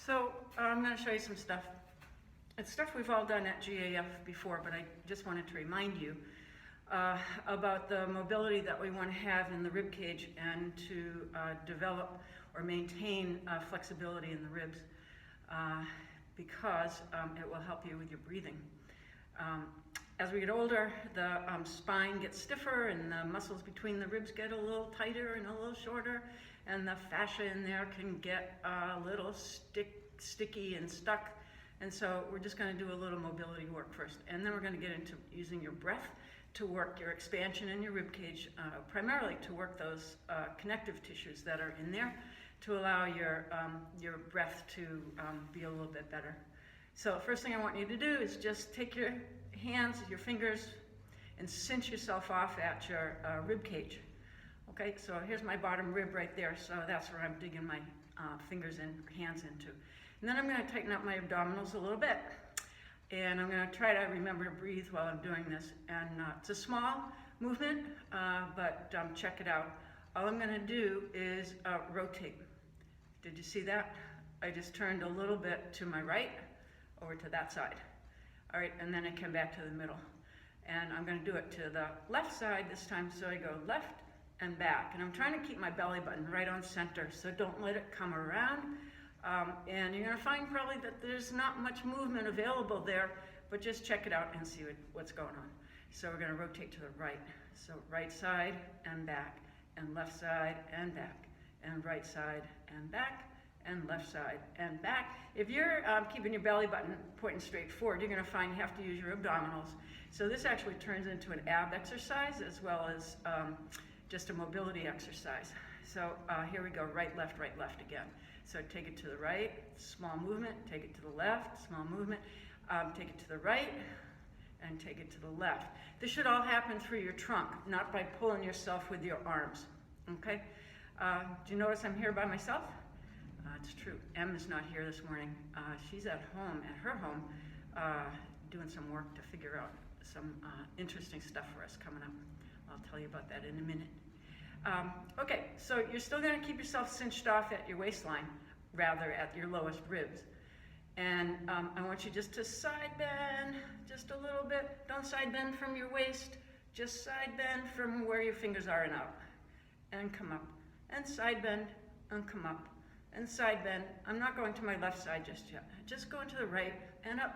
So I'm going to show you some stuff. It's stuff we've all done at GAF before, but I just wanted to remind you about the mobility that we want to have in the rib cage and to develop or maintain flexibility in the ribs because it will help you with your breathing. As we get older, the spine gets stiffer and the muscles between the ribs get a little tighter and a little shorter, and the fascia in there can get a little sticky and stuck. And so we're just going to do a little mobility work first, and then we're going to get into using your breath to work your expansion in your rib cage, primarily to work those connective tissues that are in there to allow your breath to be a little bit better. So first thing I want you to do is just take your hands, your fingers, and cinch yourself off at your rib cage. Okay, so here's my bottom rib right there, so that's where I'm digging my fingers and hands into. And then I'm going to tighten up my abdominals a little bit. And I'm going to try to remember to breathe while I'm doing this. And it's a small movement, but check it out. All I'm going to do is rotate. Did you see that? I just turned a little bit to my right, over to that side. All right, and then I come back to the middle. And I'm going to do it to the left side this time, so I go left and back. And I'm trying to keep my belly button right on center, so don't let it come around. And you're going to find probably that there's not much movement available there, but just check it out and see what's going on. So we're going to rotate to the right. So right side and back, and left side and back, and right side and back, and left side and back. If you're keeping your belly button pointing straight forward, you're going to find you have to use your abdominals. So this actually turns into an ab exercise as well as just a mobility exercise. So here we go, right, left again. So take it to the right, small movement, take it to the left, small movement, take it to the right, and take it to the left. This should all happen through your trunk, not by pulling yourself with your arms, okay? Do you notice I'm here by myself? It's true, Em is not here this morning. She's at home, doing some work to figure out some interesting stuff for us coming up. I'll tell you about that in a minute. Okay, so you're still going to keep yourself cinched off at your waistline, rather at your lowest ribs. And I want you just to side bend just a little bit. Don't side bend from your waist, just side bend from where your fingers are and up. And come up, and side bend, and come up, and side bend. I'm not going to my left side just yet. Just going to the right, and up,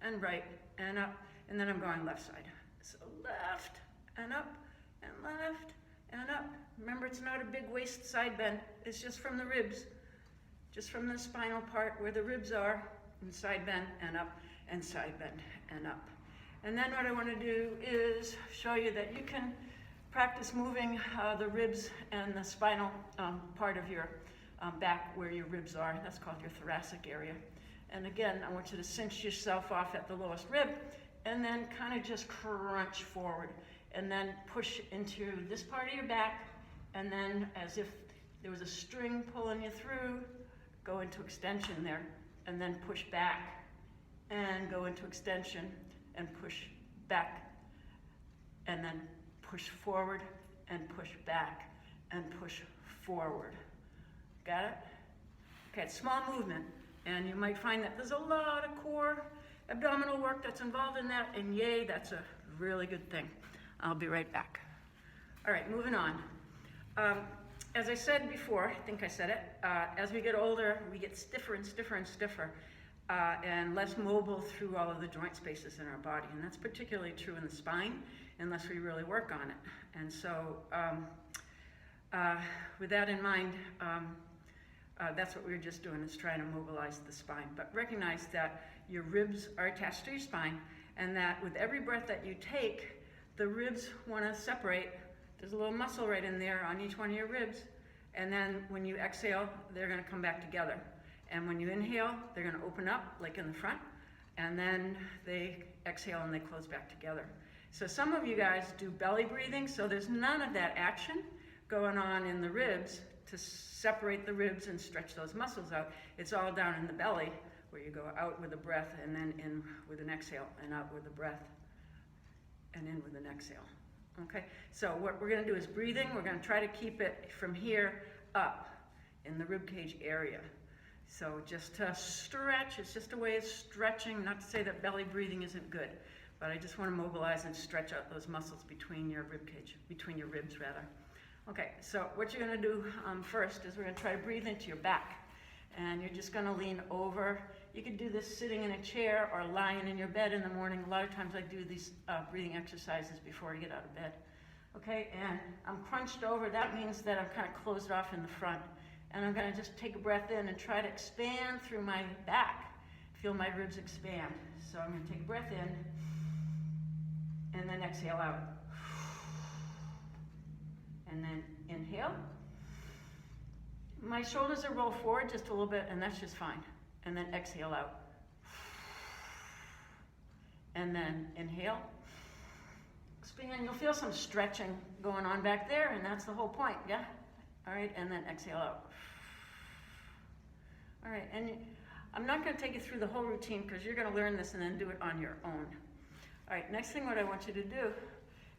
and right, and up, and then I'm going left side. So left, and up, and left, and up. Remember, it's not a big waist side bend. It's just from the ribs, just from the spinal part where the ribs are, and side bend and up, and side bend and up. And then what I want to do is show you that you can practice moving the ribs and the spinal part of your back where your ribs are. That's called your thoracic area. And again, I want you to cinch yourself off at the lowest rib, and then kind of just crunch forward. And then push into this part of your back, and then as if there was a string pulling you through, go into extension there, and then push back, and go into extension, and push back, and then push forward, and push back, and push forward. Got it? Okay, it's small movement, and you might find that there's a lot of core abdominal work that's involved in that, and yay, that's a really good thing. I'll be right back. All right, moving on. As I said before, I think I said it, as we get older, we get stiffer and stiffer and stiffer and less mobile through all of the joint spaces in our body. And that's particularly true in the spine, unless we really work on it. And so with that in mind, that's what we were just doing, is trying to mobilize the spine. But recognize that your ribs are attached to your spine, and that with every breath that you take, the ribs want to separate. There's a little muscle right in there on each one of your ribs. And then when you exhale, they're going to come back together. And when you inhale, they're going to open up, like in the front. And then they exhale and they close back together. So some of you guys do belly breathing, so there's none of that action going on in the ribs to separate the ribs and stretch those muscles out. It's all down in the belly, where you go out with a breath and then in with an exhale, and out with a breath and in with an exhale. Okay, so what we're going to do is breathing. We're going to try to keep it from here up in the rib cage area. So just to stretch, it's just a way of stretching, not to say that belly breathing isn't good, but I just want to mobilize and stretch out those muscles between your rib cage, between your ribs rather. Okay, so what you're going to do first is we're going to try to breathe into your back. And you're just going to lean over. You could do this sitting in a chair or lying in your bed in the morning. A lot of times I do these breathing exercises before I get out of bed. Okay, and I'm crunched over. That means that I'm kind of closed off in the front. And I'm going to just take a breath in and try to expand through my back. Feel my ribs expand. So I'm going to take a breath in and then exhale out. And then inhale. My shoulders are rolled forward just a little bit, and that's just fine. And then exhale out. And then inhale. Expand. You'll feel some stretching going on back there, and that's the whole point, yeah? All right, and then exhale out. All right, and I'm not going to take you through the whole routine because you're going to learn this and then do it on your own. All right, next thing what I want you to do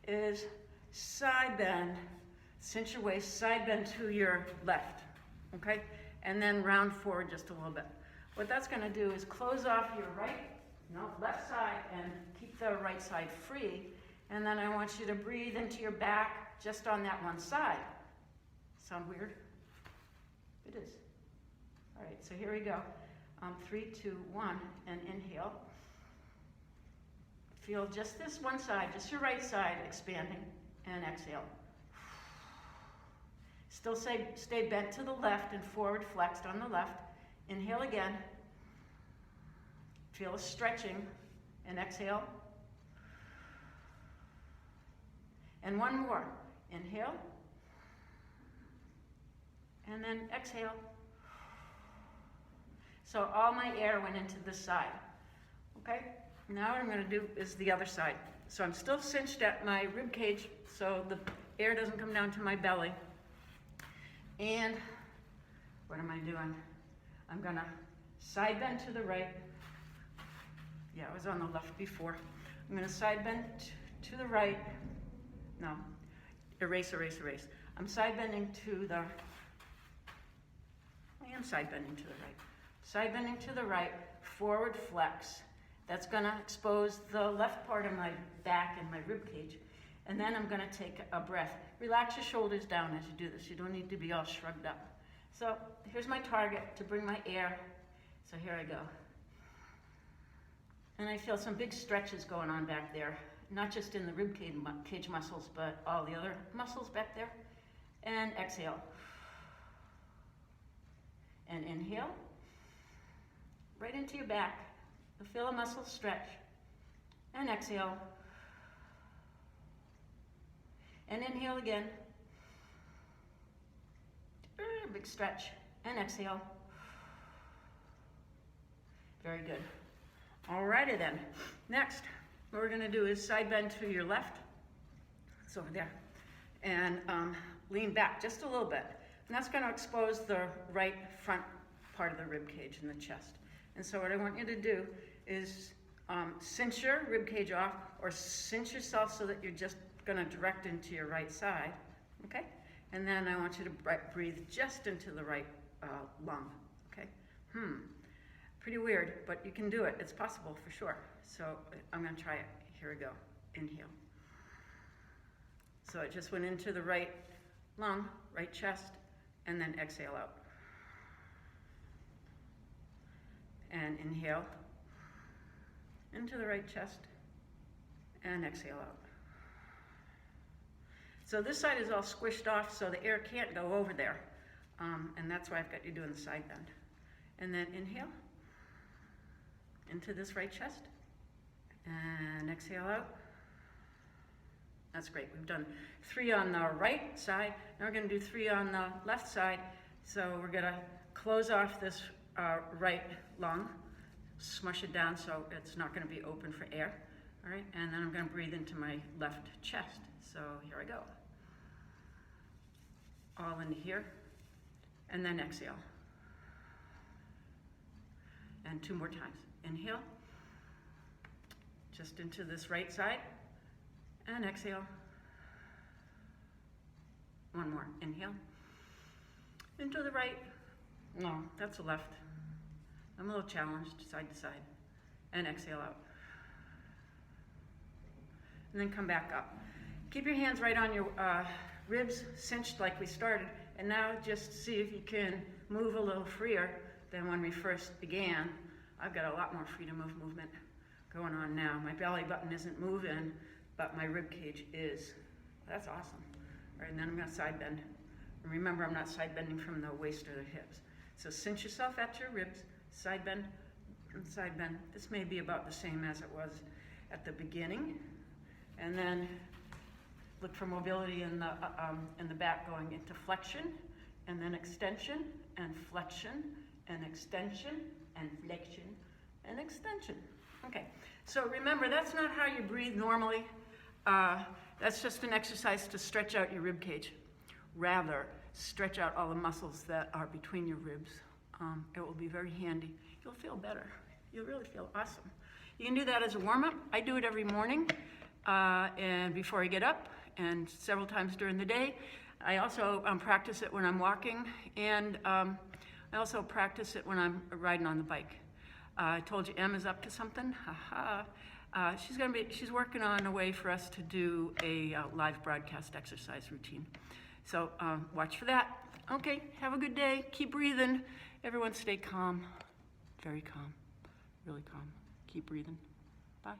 is side bend, cinch your waist, side bend to your left. Okay, and then round forward just a little bit. What that's going to do is close off your left side and keep the right side free. And then I want you to breathe into your back just on that one side. Sound weird? It is. All right, so here we go. 3, 2, 1, and inhale. Feel just this one side, just your right side expanding, and exhale. Still stay bent to the left and forward flexed on the left. Inhale again. Feel a stretching and exhale. And one more. Inhale. And then exhale. So all my air went into this side. Okay? Now what I'm going to do is the other side. So I'm still cinched at my rib cage so the air doesn't come down to my belly. And what am I doing? I'm going to side bend to the right. Yeah, I was on the left before. I'm going to side bend to the right. No, erase, erase, erase. I'm side bending to the, I am side bending to the right. Side bending to the right, forward flex. That's going to expose the left part of my back and my rib cage. And then I'm going to take a breath. Relax your shoulders down as you do this. You don't need to be all shrugged up. So here's my target to bring my air. So here I go. And I feel some big stretches going on back there. Not just in the rib cage muscles, but all the other muscles back there. And exhale. And inhale. Right into your back. Feel a muscle stretch. And exhale. And inhale again. Big stretch. And exhale. Very good. Alrighty then. Next, what we're going to do is side bend to your left. It's over there. And lean back just a little bit. And that's going to expose the right front part of the rib cage and the chest. And so what I want you to do is cinch your rib cage off or cinch yourself so that you're just going to direct into your right side, okay? And then I want you to breathe just into the right lung, okay? Pretty weird, but you can do it. It's possible for sure. So I'm going to try it. Here we go. Inhale. So it just went into the right lung, right chest, and then exhale out. And inhale into the right chest, and exhale out. So this side is all squished off, so the air can't go over there. And that's why I've got you doing the side bend. And then inhale into this right chest, and exhale out. That's great. We've done 3 on the right side. Now we're going to do 3 on the left side. So we're going to close off this right lung, smush it down so it's not going to be open for air. All right, and then I'm going to breathe into my left chest. So here I go. All into here, and then exhale. And 2 more times. Inhale, just into this right side, and exhale. 1 more. Inhale, into the right. No, that's the left. I'm a little challenged, side to side. And exhale out. And then come back up. Keep your hands right on your ribs, cinched like we started. And now just see if you can move a little freer than when we first began. I've got a lot more freedom of movement going on now. My belly button isn't moving, but my rib cage is. That's awesome. All right, and then I'm going to side bend. And remember, I'm not side bending from the waist or the hips. So cinch yourself at your ribs, side bend, and side bend. This may be about the same as it was at the beginning. And then look for mobility in the back, going into flexion, and then extension, and flexion, and extension, and flexion, and extension. Okay, so remember, that's not how you breathe normally. That's just an exercise to stretch out your rib cage. Rather, stretch out all the muscles that are between your ribs. It will be very handy. You'll feel better. You'll really feel awesome. You can do that as a warm-up. I do it every morning and before I get up, and several times during the day. I also practice it when I'm walking, and I also practice it when I'm riding on the bike. I told you Em is up to something. She's working on a way for us to do a live broadcast exercise routine. So watch for that. Okay, have a good day. Keep breathing. Everyone stay calm. Very calm. Really calm. Keep breathing. Bye.